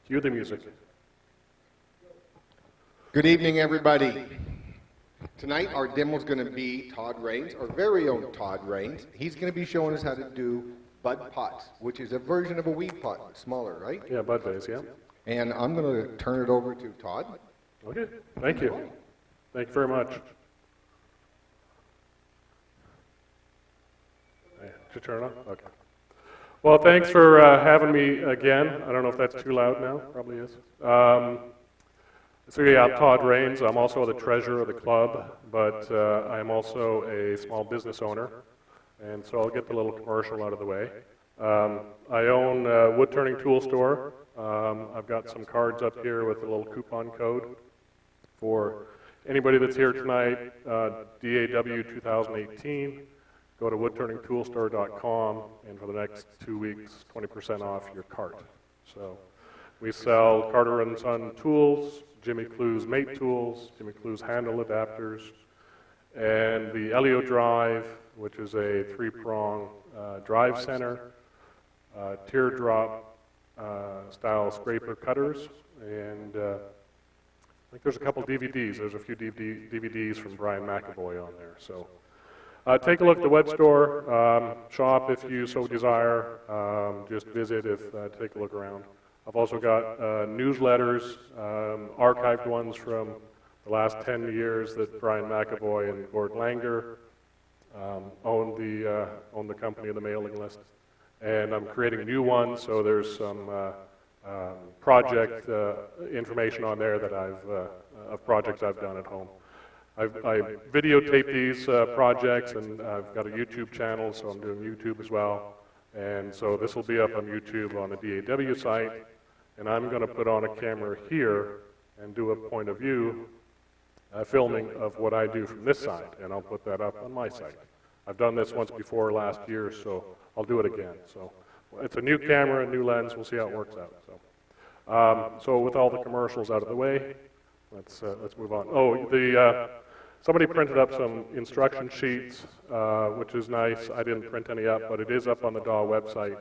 Cue the music. Good evening, everybody. Tonight, our demo is going to be Todd Raines, our very own Todd Raines. He's going to be showing us how to do bud pots, which is a version of a weed pot, smaller, right? Yeah, bud vase, yeah. And I'm going to turn it over to Todd. Okay, thank you. Thank you very much. Did you turn it on? Okay. Well, thanks for having me again. I don't know if that's too loud now. Probably is. So yeah, I'm Todd Raines. I'm also the treasurer of the club, but I'm also a small business owner, and so I'll get the little commercial out of the way. I own a wood turning tool store. I've got some cards up here with a little coupon code for anybody that's here tonight, DAW 2018. Go to woodturningtoolstore.com, and for the next 2 weeks, 20% off your cart. So we sell Carter & Son tools, Jimmy Clue's mate tools, Jimmy Clue's handle adapters, and the Elio drive, which is a 3-prong drive center, teardrop style scraper cutters, and I think there's a couple DVDs. There's a few DVDs from Brian McAvoy on there. So take a look at the web store, shop if you so desire, just visit if, take a look around. I've also got newsletters, archived ones from the last 10 years that Brian McAvoy and Gord Langer own the company of the mailing list. And I'm creating a new one, so there's some project information on there that of projects I've done at home. I videotape these projects, and I've got a YouTube channel, so I'm doing YouTube as well. And so this will be up on YouTube on the DAW site, and I'm going to put on a camera here and do a point of view filming of what I do from this side, and I'll put that up on my site. I've done this once before last year, so I'll do it again. So it's a new camera, a new lens. We'll see how it works out. So with all the commercials out of the way, let's move on. Oh, somebody printed up some instruction sheets, which is nice. I didn't print any up, but it is up on the DAW website.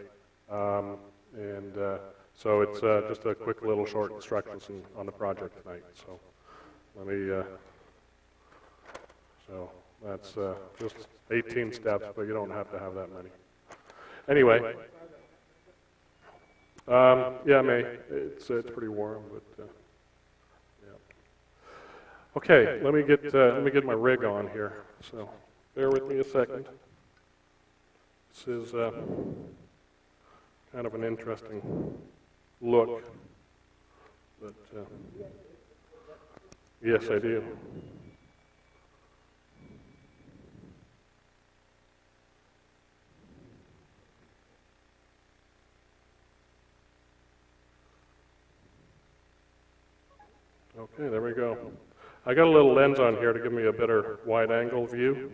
So it's just a quick little short instructions on the project tonight. So let me, so that's just 18 steps, but you don't have to have that many. Anyway, yeah, May, it's pretty warm, but yeah. Okay, let me get my rig on here. So bear with me a second. This is kind of an interesting look, but yes, I do. Okay, there we go. I got a little lens on here to give me a better wide-angle view.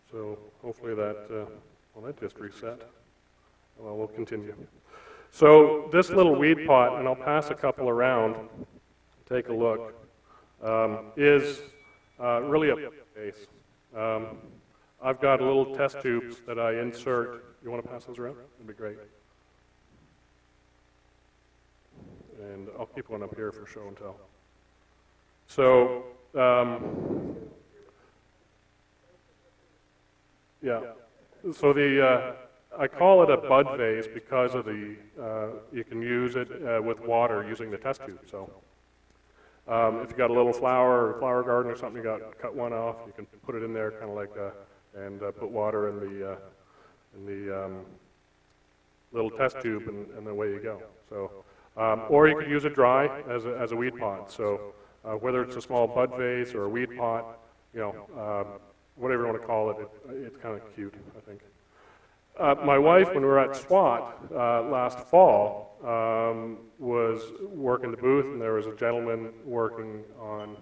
So hopefully that, well, that just reset. Well, we'll continue. So this little weed pot, and I'll pass a couple around, take a look, is really a base. I've got little test tubes that I insert. You want to pass those around? That'd be great. And I'll keep one up here for show and tell. So, yeah. So I call it a bud vase because of you can use it with water using the test tube. So, if you got a little flower garden or something, you cut one off, you can put it in there, kind of like, and put water in the little test tube, and away you go. So. Or you could use it dry as a weed pot. So whether it's a small bud vase or a weed pot, you know, whatever you want to call it, it's kind of cute, I think. My wife, when we were at SWAT last fall, was working the booth, and there was a gentleman working on,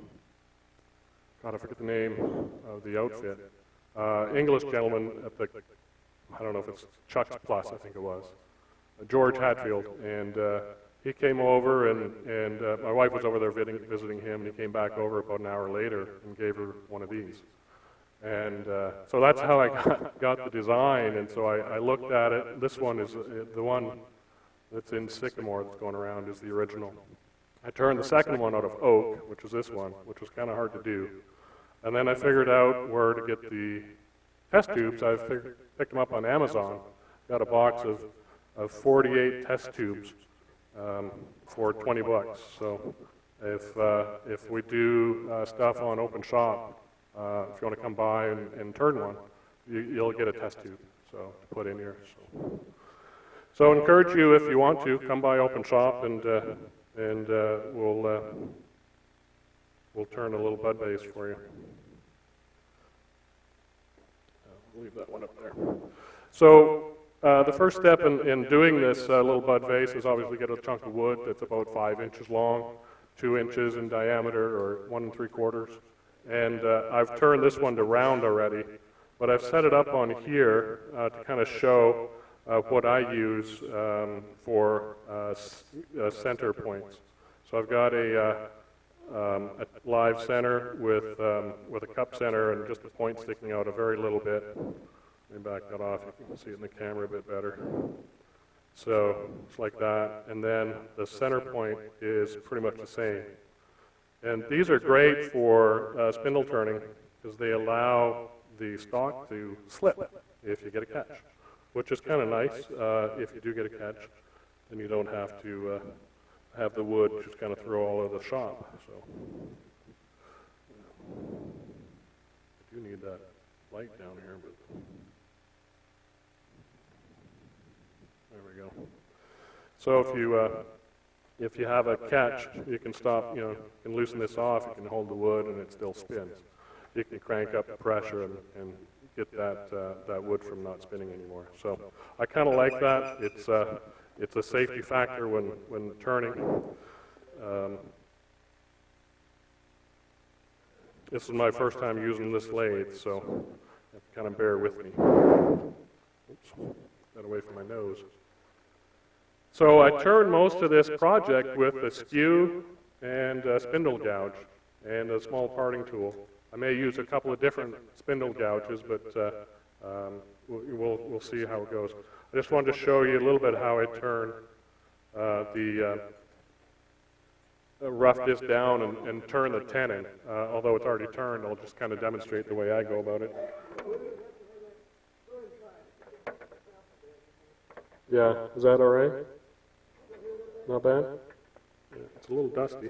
God, I forget the name of the outfit. English gentleman at the, I don't know if it's Chuck's Plus, I think it was, George Hatfield, and he came over, and my wife was over there visiting him, and he came back over about an hour later and gave her one of these. And so that's how I got the design, and so I looked at it. This one is the that's in sycamore that's going around is the original. I turned the second one out of oak, which is this one, which was kind of hard to do. And then I figured out where to get the test tubes. I picked them up on Amazon, got a box of 48 test tubes for 20 bucks. So if we do stuff on open shop, if you want to come by and turn one, you'll get a test tube to put in here. So I encourage you, if you want to, come by open shop and we'll turn a little bud vase for you. I'll leave that one up there. So the first step in doing this little bud vase is obviously get a chunk of wood that's about 5 inches long, 2 inches in diameter, or 1 3/4. And I've turned this one to round already, but I've set it up on here to kind of show what I use for center points. So I've got a live center with a cup center and just a point sticking out a very little bit. Let me back that off. You can see it in the camera a bit better. So it's like that. And then the center point is pretty much the same. And these are great for spindle turning because they allow the stalk to slip if you get a catch, which is kind of nice. If you do get a catch, then you don't have to have the wood just kind of throw all over the shop. So I do need that light down here, but there we go. So if you have a catch, you can stop, you can loosen this off, you can hold the wood and it still spins. You can crank up the pressure and get that wood from not spinning anymore. So I kind of like that. It's a safety factor when turning. This is my first time using this lathe, so kind of bear with me. Oops, got away from my nose. So I turned most of this project with a skew and a spindle gouge and a small parting tool. I may use a couple of different spindle gouges, but we'll see how it goes. I just wanted to show you a little bit how I turn rough this down and turn the tenon. Although it's already turned, I'll just kind of demonstrate the way I go about it. Yeah, is that all right? Not bad? Yeah, it's a little dusty.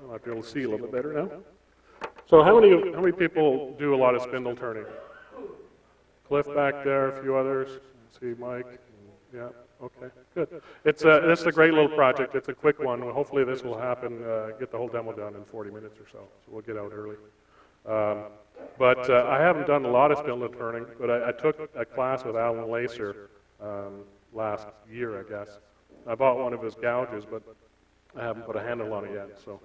I might be able to see a little bit better now. So how many people do a lot of spindle turning? Cliff back there, a few others. See Mike. Yeah. Okay. Good. It's a great little project. It's a quick one. Hopefully this will happen. Get the whole demo done in 40 minutes or so. So we'll get out early. But I haven't done a lot of spindle turning. But I took a class with Alan Lacer last year, I guess. I bought one of his gouges, but I haven't put a handle on it yet. So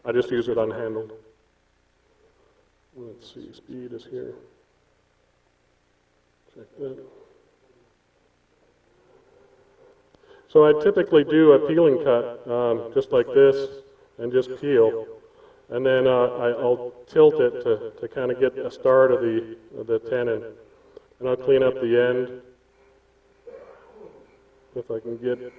I just use it unhandled. Let's see, speed is here. Check that. So I typically do a peeling cut, just like this, and just peel. And then I'll tilt it to kind of get a start of the tenon. And I'll clean up the end, if I can get it.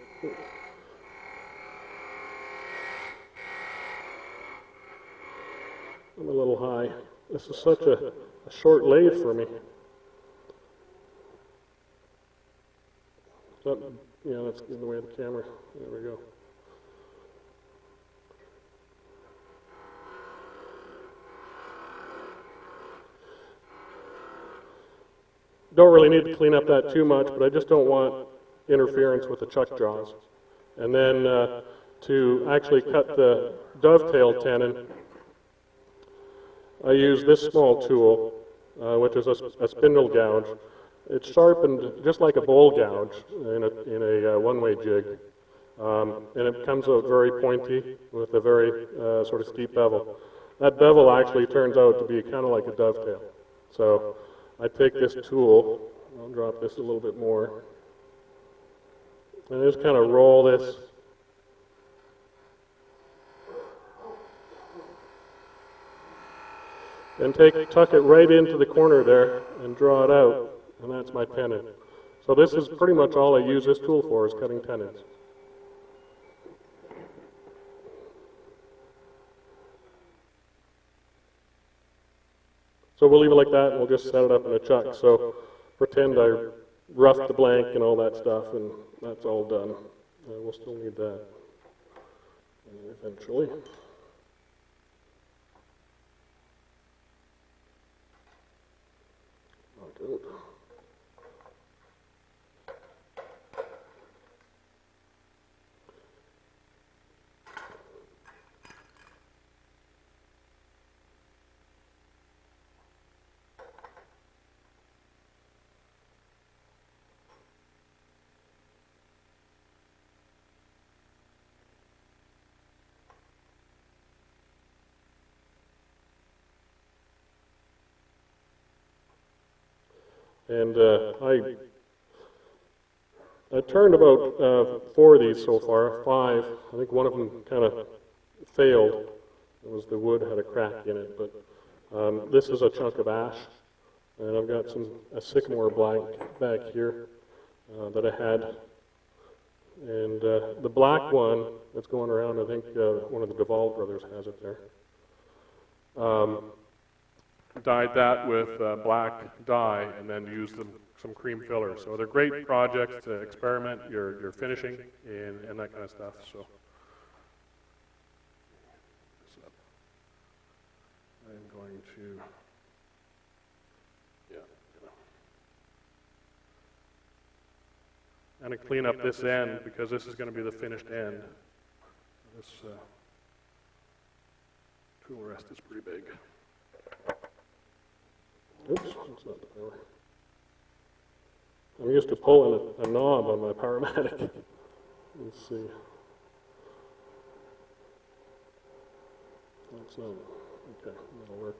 I'm a little high. This is such a short lathe for me. Yeah, that's in the way of the camera. There we go. Don't really need to clean up that too much, but I just don't want interference with the chuck jaws. And then to actually cut the dovetail tenon, I use this small tool, which is a spindle gouge. It's sharpened just like a bowl gouge in a one-way jig, and it comes out very pointy with a very sort of steep bevel. That bevel actually turns out to be kind of like a dovetail. So I take this tool, I'll drop this a little bit more, and I just kind of roll this. and tuck it right into the corner there and draw it out, and that's my tenon. So this is pretty much all I use this tool for, is cutting tenons. So we'll leave it like that, and we'll just set it up in a chuck. So pretend I roughed the blank and all that stuff, and that's all done. We'll still need that eventually. Good. And I turned about 4 of these so far, 5. I think one of them kind of failed. It was the wood had a crack in it, but this is a chunk of ash, and I've got a sycamore blank back here that I had. And the black one that's going around, I think one of the Duvall brothers has it there. Dyed that with black dye and then used some cream filler. So they're great projects to experiment your finishing and that kind of stuff. So I'm going to, I'm going to clean up this end because this is going to be the finished end. This tool rest is pretty big. Oops, that's not the power. I'm used to pulling a knob on my Powermatic. Let's see. That's not, okay, that'll work.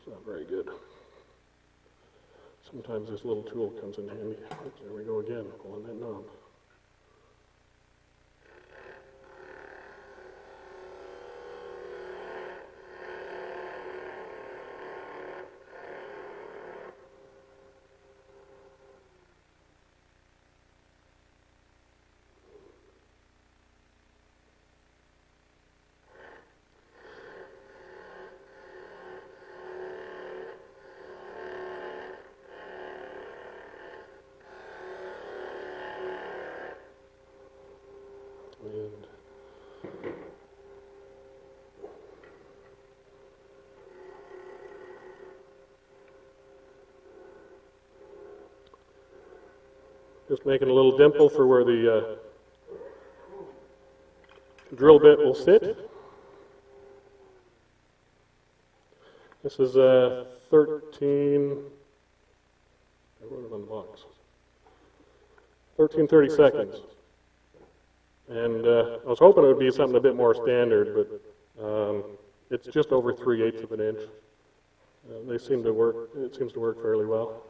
Not very good. Sometimes this little tool comes in handy. Oops, there we go again, pulling that knob. And just making a little dimple for where the drill bit will sit. This is 13, I wrote it on the box, 13:30 seconds. And I was hoping it would be something a bit more standard, but it's just over 3/8 of an inch. They seem to work, it seems to work fairly well.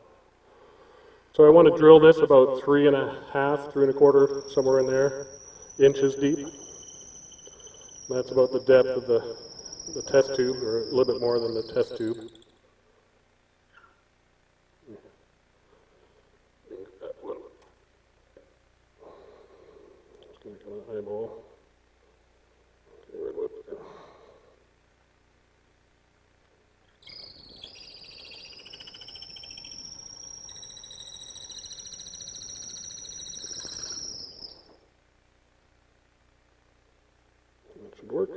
So I want to drill this about 3.5, 3.25, somewhere in there, inches deep. That's about the depth of the test tube, or a little bit more than the test tube. Eyeball. Okay, red whip. That should work.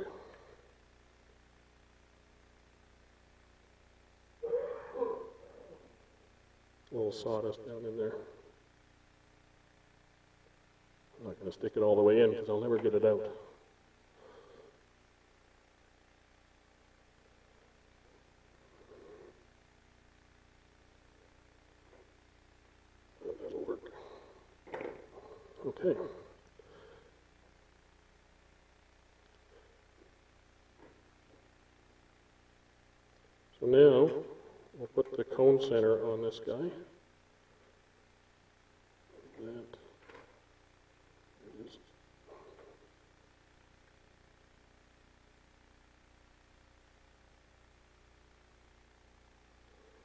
A little sawdust down in there. I'm not going to stick it all the way in because I'll never get it out. Okay. So now, we'll put the cone center on this guy. That is.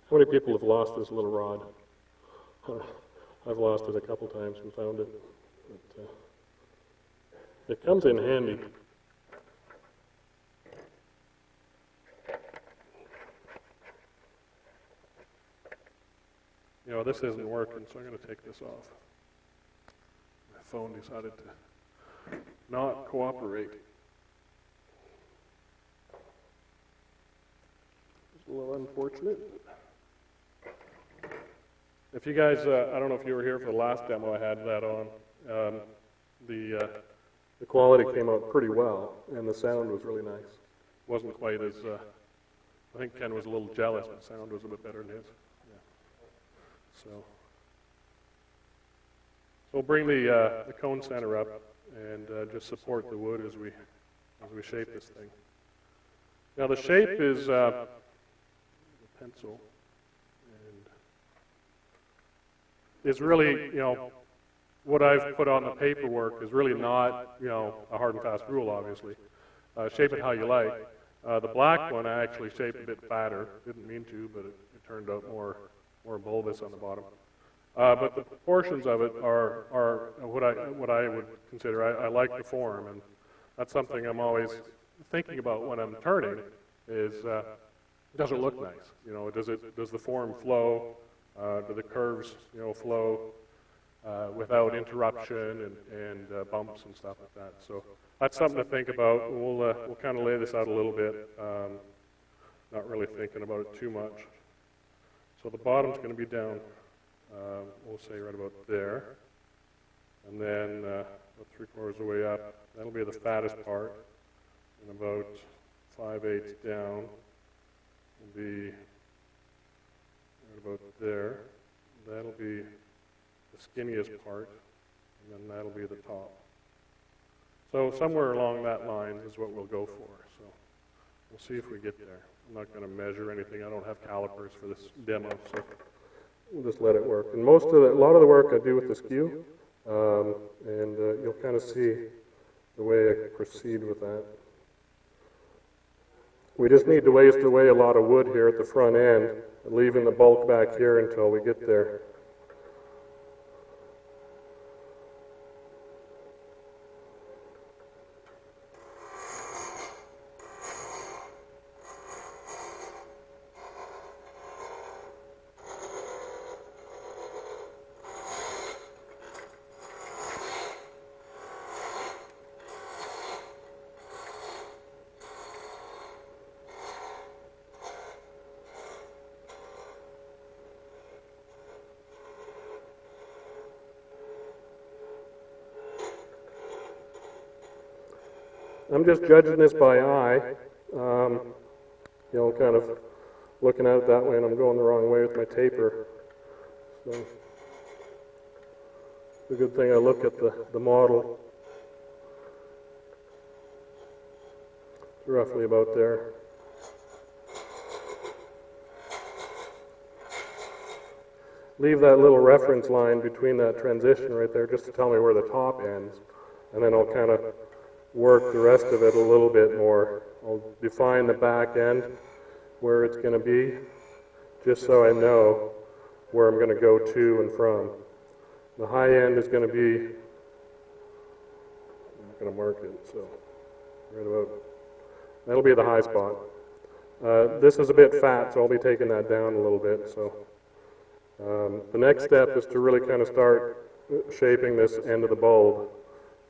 How many people have lost this little rod? I've lost it a couple times and found it. But, it comes in handy. You know, this isn't working, so I'm going to take this off. My phone decided to not cooperate. It's a little unfortunate. If you guys, I don't know if you were here for the last demo, I had that on. The quality came out pretty well, and the sound was really nice. Wasn't quite as, I think Ken was a little jealous, but the sound was a bit better than his. Yeah. So we'll bring the cone center up and just support the wood as we shape this thing. Now the shape is the pencil, and is really, you know, what I've put on the paperwork is really not, you know, a hard and fast rule, obviously. Shape it how you like. The black one I actually shaped a bit fatter. Didn't mean to, but it turned out more bulbous on the bottom. But the proportions of it are what I would consider. I like the form, and that's something I'm always thinking about when I'm turning. Is does it look nice? You know, does the form flow? Do the curves, you know, flow without interruption and bumps and stuff like that? So that's something to think about. We'll kind of lay this out a little bit. Not really thinking about it too much. So the bottom's going to be down. We'll say right about there, and then about 3/4 of the way up. That'll be the fattest part, and about 5/8 down will be right about there. That'll be the skinniest part, and then that'll be the top. So somewhere along that line is what we'll go for. So we'll see if we get there. I'm not going to measure anything. I don't have calipers for this demo, so we'll just let it work. And a lot of the work I do with the skew, and you'll kind of see the way I proceed with that. We just need to waste away a lot of wood here at the front end, leaving the bulk back here until we get there. I'm just judging this by eye, you know, kind of looking at it that way, and I'm going the wrong way with my taper. So it's a good thing I look at the model. It's roughly about there. Leave that little reference line between that transition right there just to tell me where the top ends, and then I'll kind of work the rest of it a little bit more. I'll define the back end, where it's going to be, just so I know where I'm going to go to and from. The high end is going to be, I'm not going to mark it, so right about, that'll be the high spot. This is a bit fat, so I'll be taking that down a little bit. So the next step is to really kind of start shaping this end of the bulb,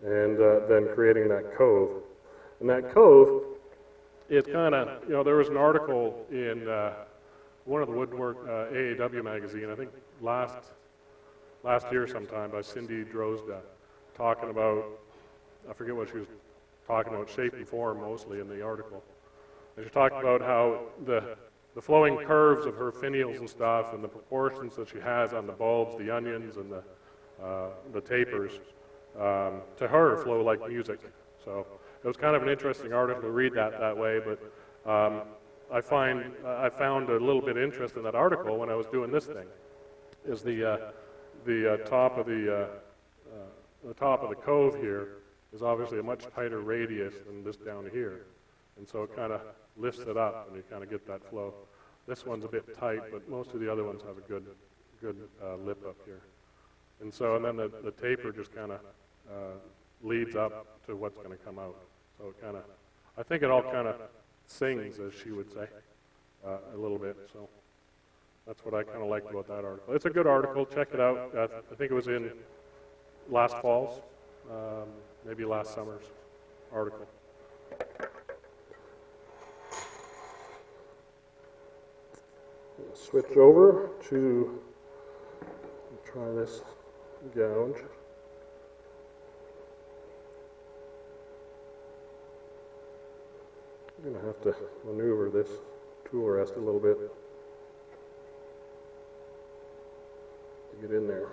and then creating that cove. And that cove is kind of, you know, there was an article in one of the woodwork AAW magazine, I think last year sometime, by Cindy Drozda, talking about, I forget what she was talking about, shape and form mostly in the article. And she talked about how the flowing curves of her finials and stuff, and the proportions that she has on the bulbs, the onions, and the tapers, to her flow like music. So it was kind of an interesting article to read that way, but I found a little bit of interest in that article when I was doing this thing. Is the top of the top of the cove here is obviously a much tighter radius than this down here, and so it kind of lifts it up, and you kind of get that flow. This one's a bit tight, but most of the other ones have a good lip up here, and then the taper just kind of leads up to what's going to come out. So it kind of, I think it all kind of sings, as she would say, a little bit. So that's what I kind of liked about that article. It's a good article. Check it out. I think it was in last fall's, maybe last summer's article. Switch over to try this gouge. I'm going to have to maneuver this tool rest a little bit to get in there.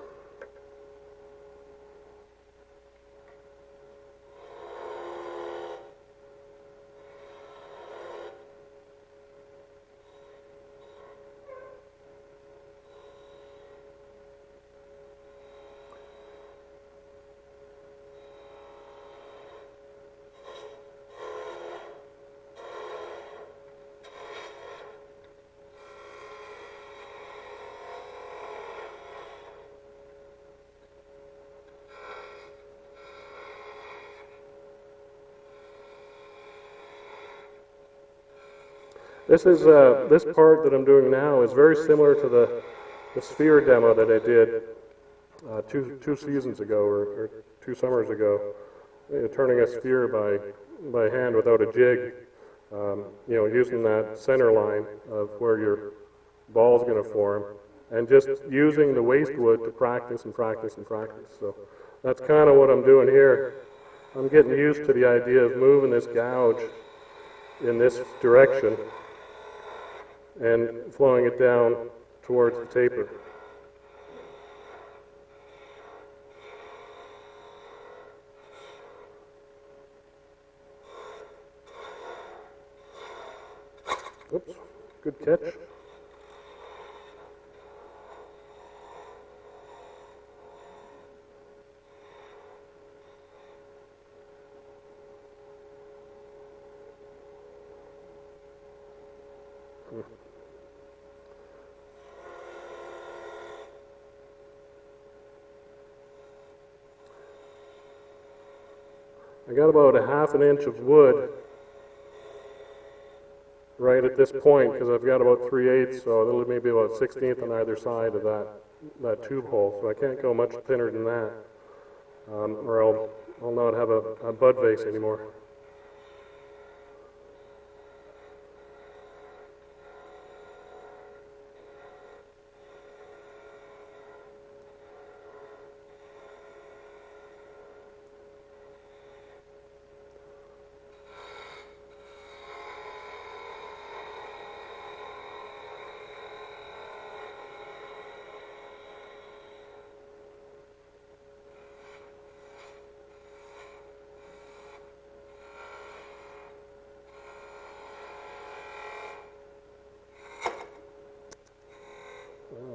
This part that I'm doing now is very similar to the sphere demo that I did two seasons ago or 2 summers ago, turning a sphere by hand without a jig, using that center line of where your ball is going to form, and just using the waste wood to practice and practice and practice. So that's kind of what I'm doing here. I'm getting used to the idea of moving this gouge in this direction and flowing it down towards the taper. Oops, good catch. I got about a ½ inch of wood right at this point because I've got about 3/8, so it'll maybe about 1/16 on either side of that tube hole. So I can't go much thinner than that, or I'll not have a bud vase anymore.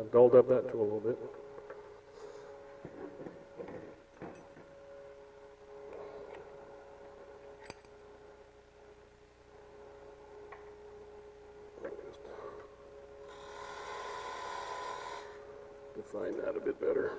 Dulled up that tool a little bit. Just define that a bit better.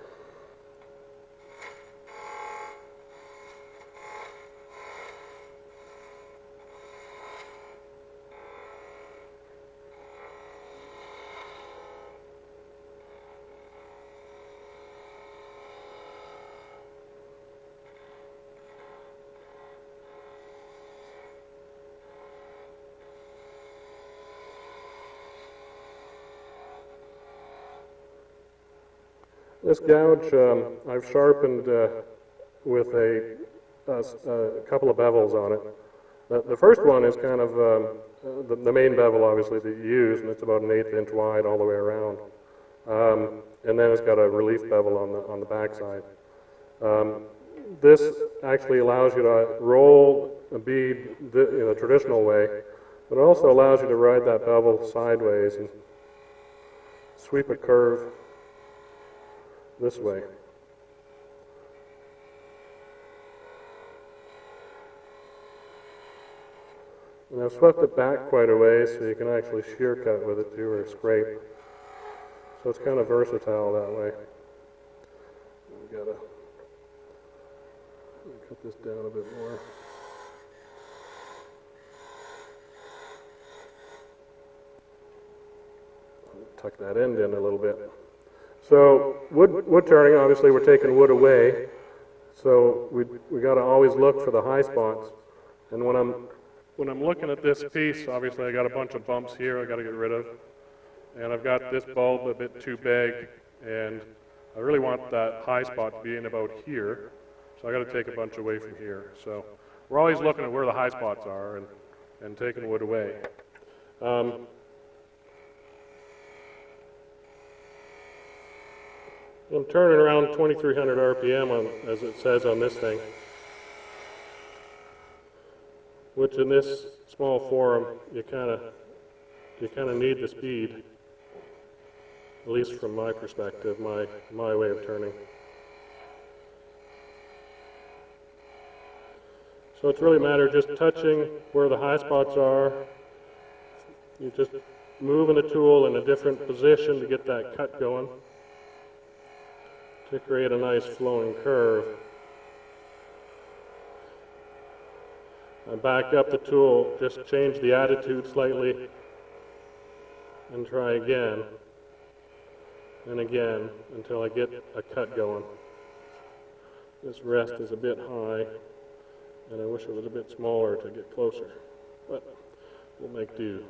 This gouge I've sharpened with a couple of bevels on it. The first one is kind of the main bevel, obviously, that you use, and it's about an 1/8 inch wide all the way around. And then it's got a relief bevel on the back side. this actually allows you to roll a bead in a traditional way, but it also allows you to ride that bevel sideways and sweep a curve this way. And I've swept it back quite a ways so you can actually shear cut with it too, or scrape. So it's kind of versatile that way. I've got to cut this down a bit more. Tuck that end in a little bit. So wood turning, obviously we're taking wood away. So we got to always look for the high spots. And when I'm looking at this piece, obviously I got a bunch of bumps here I got to get rid of. And I've got this bulb a bit too big, and I really want that high spot to be in about here. So I got to take a bunch away from here. So we're always looking at where the high spots are and taking wood away. I'm turning around 2,300 RPM as it says on this thing, which in this small forum you kind of need the speed, at least from my perspective, my way of turning. So it's really a matter of just touching where the high spots are. You just moving the tool in a different position to get that cut going, to create a nice flowing curve. I back up the tool, just change the attitude slightly, and try again, and again, until I get a cut going. This rest is a bit high, and I wish it was a bit smaller to get closer, but we'll make do.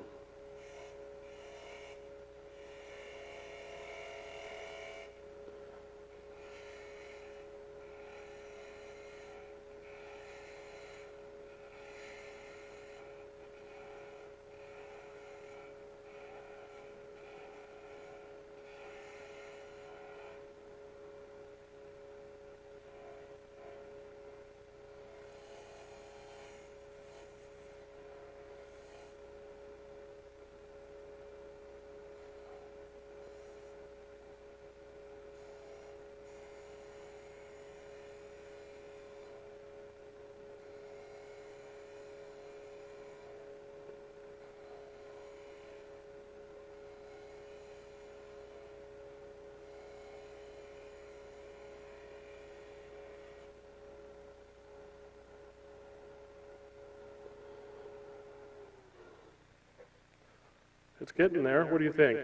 It's getting there. What do you think?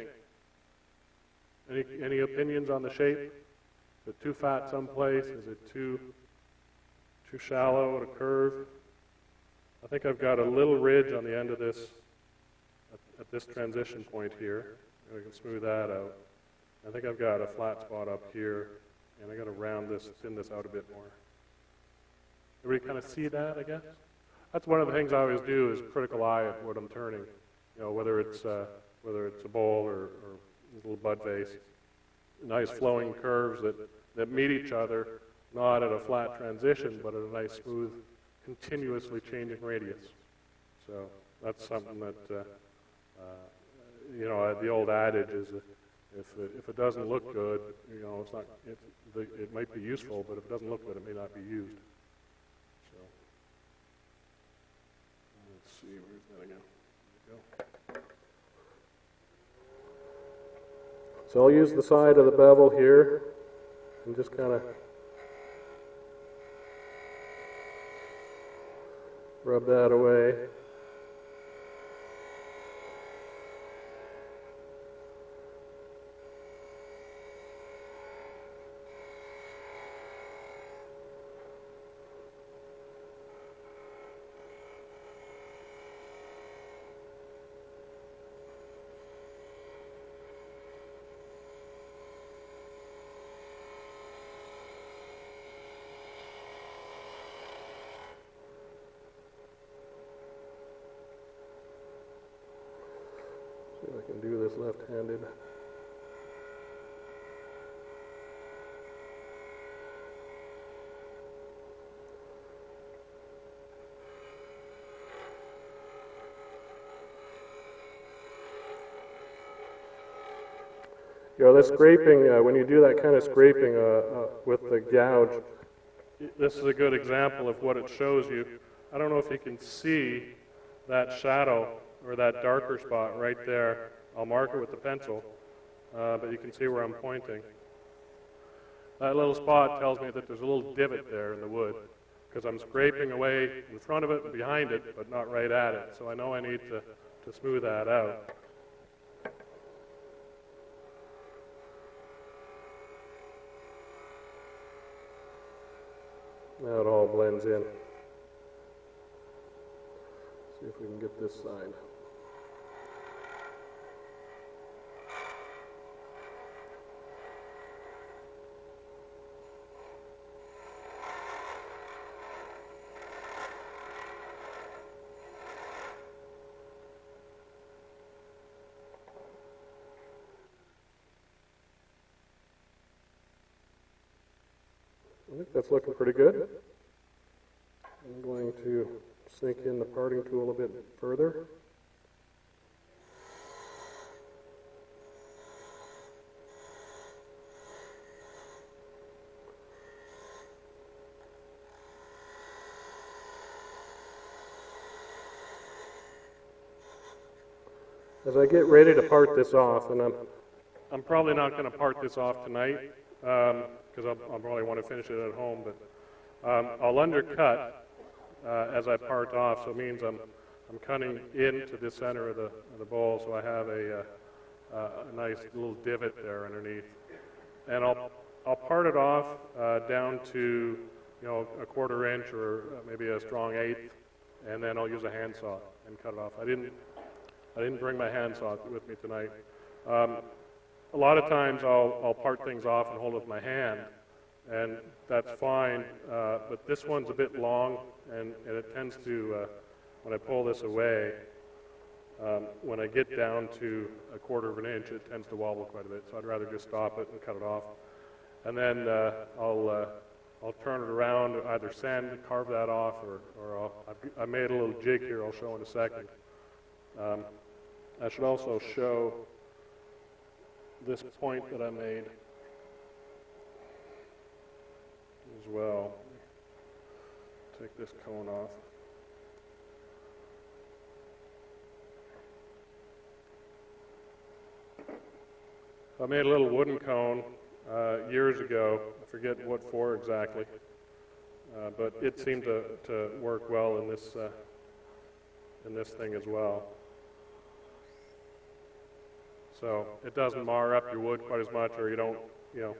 Any opinions on the shape? Is it too fat someplace? Is it too shallow at a curve? I think I've got a little ridge on the end of this, at this transition point here. I can smooth that out. I think I've got a flat spot up here, and I got to round this, thin this out a bit more. Everybody kind of see that, I guess? That's one of the things I always do is critical eye at what I'm turning. You know, whether it's a bowl or a little bud vase. Nice flowing curves that meet each other, not at a flat transition, but at a nice, smooth, continuously changing radius. So that's something that, you know, the old adage is, if it doesn't look good, you know, it's not. It might be useful, but if it doesn't look good, it may not be used. So let's see, where's that again? There we go. So I'll use the side of the bevel here and just kind of rub that away. See if I can do this left-handed. You know, this scraping, when you do that kind of scraping with the gouge, this is a good example of what it shows you. I don't know if you can see that shadow or that darker spot right there. I'll mark it with the pencil, but you can see where I'm pointing. That little spot tells me that there's a little divot there in the wood, because I'm scraping away in front of it and behind it, but not right at it. So I know I need to smooth that out. Now it all blends in. See if we can get this side. I think that's looking pretty good. I'm going to sink in the parting tool a bit further. As I get ready to part this off, and I'm probably not going to part this off tonight, because I'll probably want to finish it at home, but I'll undercut as I part off, so it means I'm cutting into the center of the bowl, so I have a nice little divot there underneath. And I'll part it off down to, you know, a 1/4 inch or maybe a strong 1/8, and then I'll use a handsaw and cut it off. I didn't bring my handsaw with me tonight. A lot of times I'll part things off and hold it with my hand, and that's fine, but this one's a bit long, and it tends to, when I pull this away, when I get down to a 1/4 inch, it tends to wobble quite a bit, so I'd rather just stop it and cut it off. And then I'll turn it around, either carve that off, or I made a little jig here I'll show in a second. I should also show this point that I made as well. Take this cone off. I made a little wooden cone years ago. I forget what for exactly, but it seemed to work well in this thing as well. So it doesn't mar up your wood quite as much, or you don't, you know,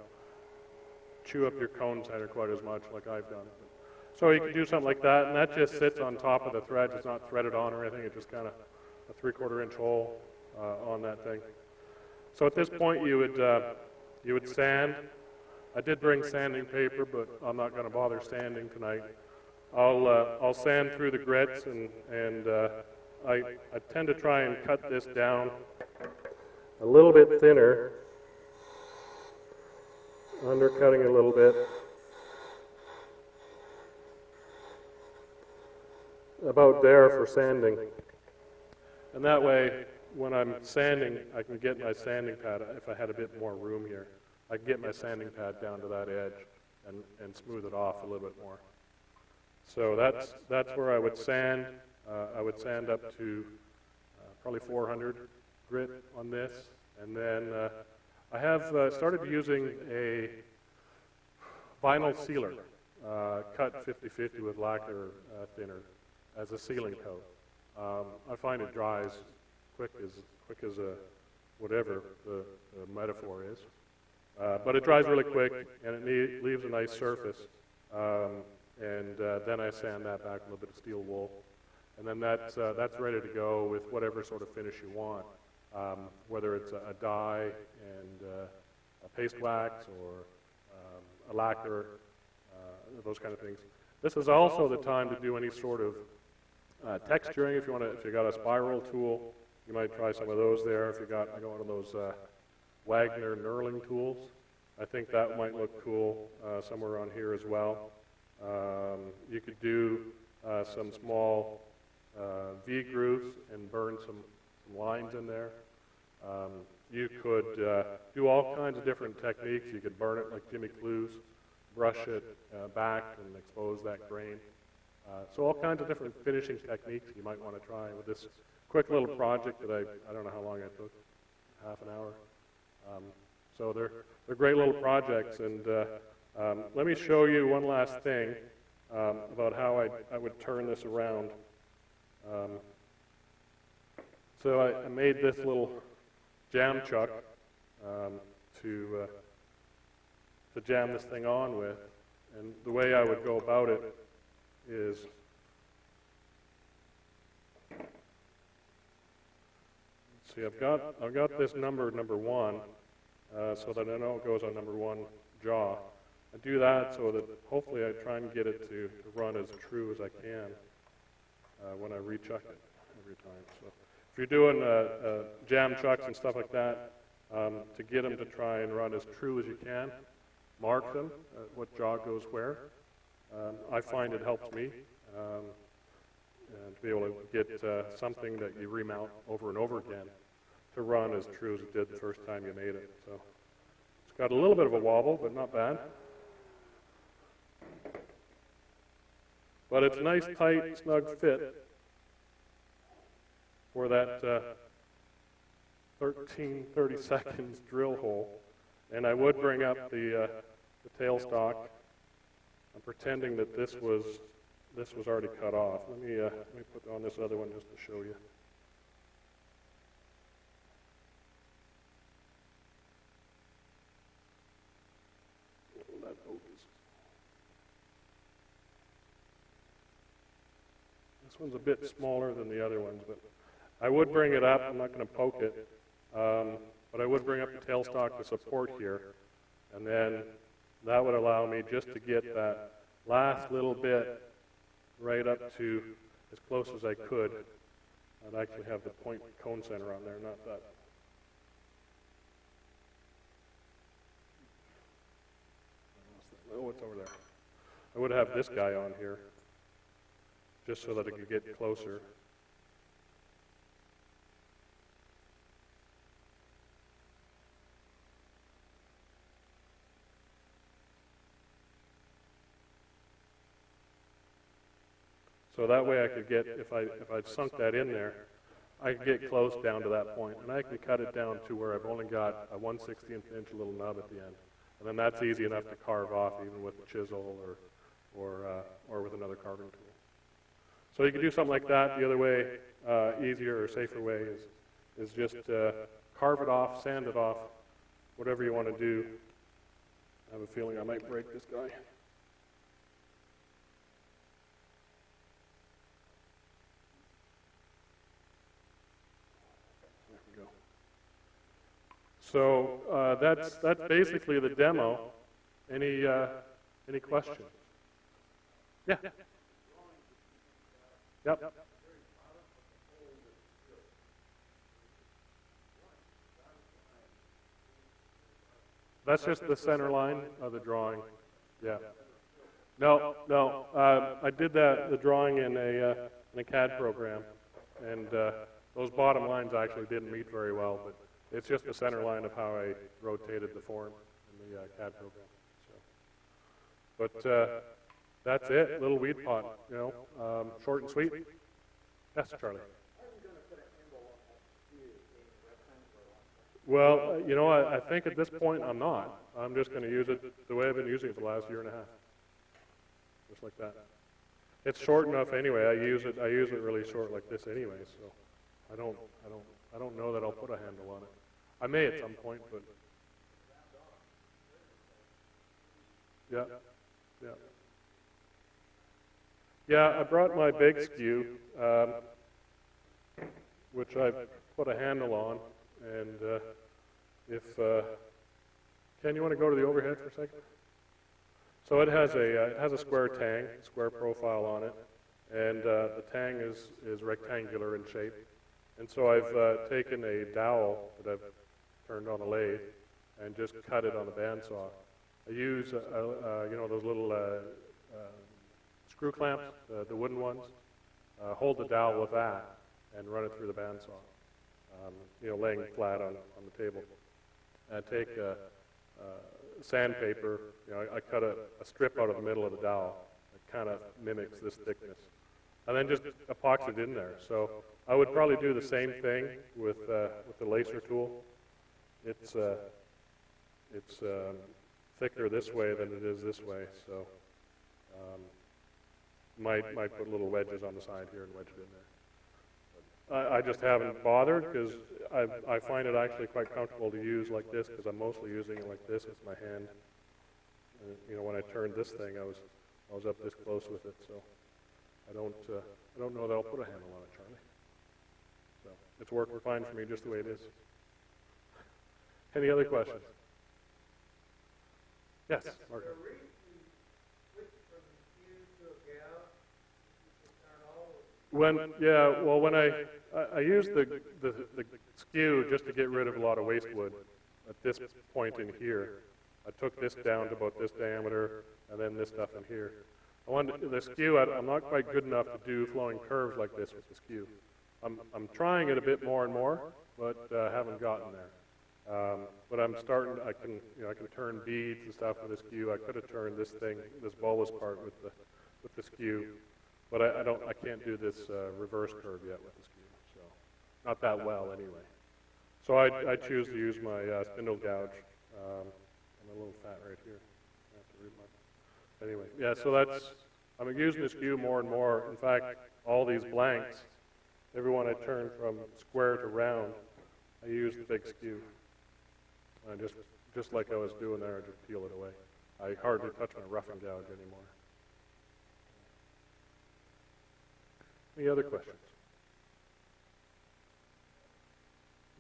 chew up your cone center quite as much like I've done. So you can do something like that, and that just sits on top of the threads. It's not threaded on or anything. It's just kind of a 3/4 inch hole on that thing. So at this point, you would sand. I did bring sanding paper, but I'm not going to bother sanding tonight. I'll sand through the grits, and I tend to try and cut this down a little bit thinner, undercutting a little bit, about there for sanding. And that way, when I'm sanding, I can get my sanding pad, if I had a bit more room here, I can get my sanding pad down to that edge and smooth it off a little bit more. So that's where I would sand. I would sand up to probably 400 grit on this, and then I have started using a vinyl sealer, cut 50/50 with lacquer thinner as a sealing coat. I find it dries quick as a whatever the metaphor is, but it dries really quick, and it leaves a nice surface. And then I sand that back with a little bit of steel wool, and then that's ready to go with whatever sort of finish you want. Whether it's a dye and a paste wax or a lacquer, those kind of things. This is also the time to do any sort of texturing. If you got a spiral tool, you might try some of those there. If I got one of those Wagner knurling tools, I think that might look cool somewhere around here as well. You could do some small V grooves and burn some lines in there. You could do all kinds of different techniques. You could burn it like Jimmy Clues, brush it back and expose that grain. So all kinds of different finishing techniques you might want to try with this quick little project that I don't know how long I took, half an hour. So they're great little projects, and let me show you one last thing about how I would turn this around. So I made this little jam chuck to jam this thing on with, and the way I would go about it is see, I've got this number 1, so that I know it goes on number 1 jaw. I do that so that hopefully I try and get it to run as true as I can when I rechuck it every time. So if you're doing jam chucks and stuff like that, to get them to try and run as true as you can, mark them, what jaw goes where. I find it helps me to be able to get something that you remount over and over again to run as true as it did the first time you made it. So it's got a little bit of a wobble, but not bad. But it's a nice, tight, snug fit for that 30 seconds drill hole. And I would bring up the tailstock. I'm pretending that this was already cut off. Let me put on this other one just to show you. This one's a bit smaller than the other ones, but I would bring it up. I'm not going to poke it, but I would bring up the tailstock to support here, and then that would allow me just to get that last little bit right up to as close as I could. I'd actually have the point cone center on there, not that. Oh, it's over there. I would have this guy on here, just so that it could get closer. So that way I could get, if I'd sunk that in there, I could get close down to that point, and I can cut it down to where I've only got a 1/16 inch little nub at the end. And then that's easy enough to carve off even with a chisel or with another carving tool. So you can do something like that. The other way, easier or safer way, is just carve it off, sand it off, whatever you want to do. I have a feeling I might break this guy. There we go. So that's basically the demo. Any questions? Yeah. Yep. That's just the center line of the drawing. Yeah. No. I did the drawing in a CAD program, and those bottom lines actually didn't meet very well, but it's just the center line of how I rotated the form in the CAD program. So. But that's it, little weed pot, short and sweet. Yes, Charlie. Well, I think at this point I'm not. I'm just going to use it the way I've been using it for the last year and a half, just like that. It's short enough anyway. I use it really short like this anyway. So I don't know that I'll put a handle on it. I may at some point, but yeah. Yeah, I brought my big skew, which I've put a handle on, and Ken, you want to go to the overhead for a second? So it has a square tang, square profile on it, and the tang is rectangular in shape. And so I've taken a dowel that I've turned on a lathe and just cut it on the bandsaw. I use those little screw clamps, the wooden ones. Hold the dowel with that and run it through the bandsaw. laying flat on the table. And I take sandpaper, I cut a strip out of the middle of the dowel that kind of mimics this thickness. And then just epoxy it in there. So I would probably do the same thing with the lacer tool. It's thicker this way than it is this way, so might put little wedges on the side here and wedge it in there. I just haven't bothered because I find it actually quite comfortable to use like this because I'm mostly using it like this with my hand. And, when I turned this thing, I was up this close with it, so I don't know that I'll put a handle on it, Charlie. So it's working fine for me just the way it is. Any other questions? Yes, Mark. When I use the skew just to get rid of a lot of waste wood at this point in here. I took this down to about this diameter and then this stuff in here. The skew, I'm not quite good enough to do flowing curves like this with the skew. I'm trying it a bit more and more, but haven't gotten there. But I'm starting. I can turn beads and stuff with the skew. I could have turned this bolus part with the skew, but I can't do this reverse curve yet with the skew. So not that well anyway. So I choose to use my spindle gouge. I'm a little fat right here. I have to root my. Anyway, yeah. So I'm using the skew more and more. In fact, all these blanks, every one I turn from square to round, I use the big skew. I just like I was doing there, I just peel it away. I hardly touch my roughing gouge anymore. Any other questions?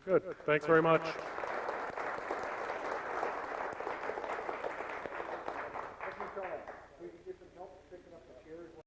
Good. Thanks very much.